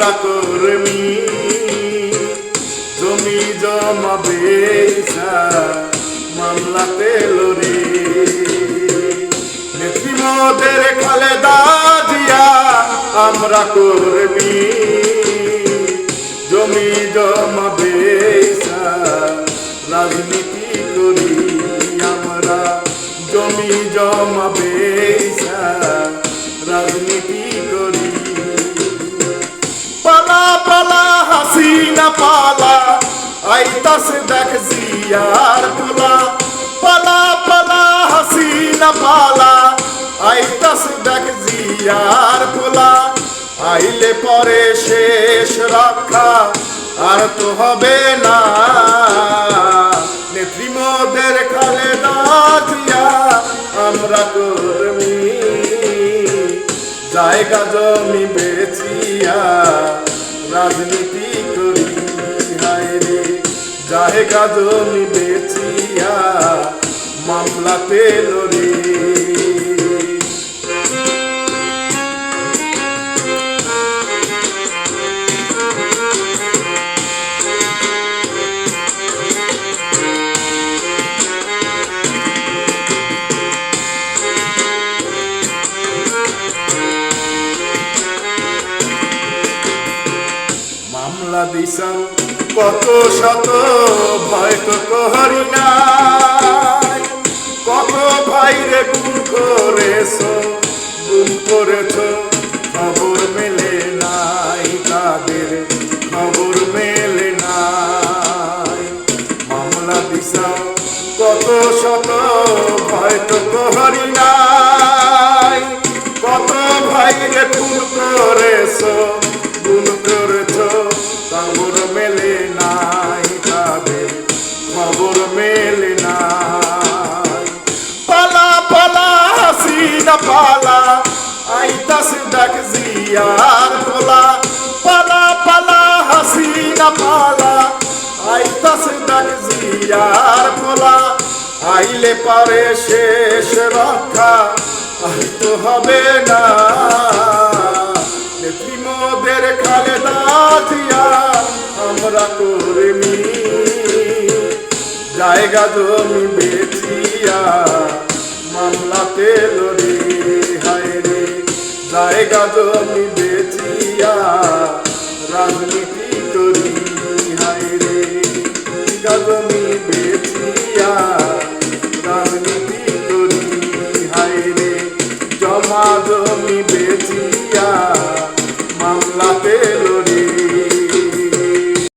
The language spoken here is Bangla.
আমরা কর্মী জমি জমা বেচা মামলাতে লড়ি নেত্রী মোদের খালেদা জিয়া আমরা কর্মী জমি জমা বেচা রাজনীতি করি আমরা জমি জমা বেচা রাজনীতি করি পালা পালা হাসিনা পালা আইতাছে দেখ জিয়ার পোলা পালা পালা হাসিনা পালা আইতাছে দেখ জিয়ার পোলা আইলে পরে শেষ রক্ষা আর তো হবে না নেত্রী মোদের খালেদা জিয়া আমরা কর্মী জায়গা জমি বেচিয়া রাজনীতি করি হায় রে জায়গা জমি বেচিয়া মামলাতে লড়ি মামলা দিশাম কত শত ভয় তো করি না কত ভাইরে গুম করেছো খবর মেলে নাই তাদের খবর মেলে নাই মামলা দিশাম কত শত ভয় তো করি নাই কত ভাইরে গুম করেছো খবর মেলে নাই তাদের খবর মেলে নাই পালা পালা হাসিনা পালা আইতাছে দেখ জিয়ার পোলা পালা পালা হাসিনা পালা আইতাছে দেখ জিয়ার পোলা আইলে পারে শেষ রক্ষা তো হবে না নেত্রী মোদের খালেদা জিয়া আমরা কর্মী জায়গা জমি বেচিয়া মামলাতে লড়ি হায় রে জায়গা জমি বেচিয়া রাজনীতি করি হায় রে জায়গা জমি বেচিয়া রাজনীতি করি হায় রে জমা জমি বেচিয়া মামলাতে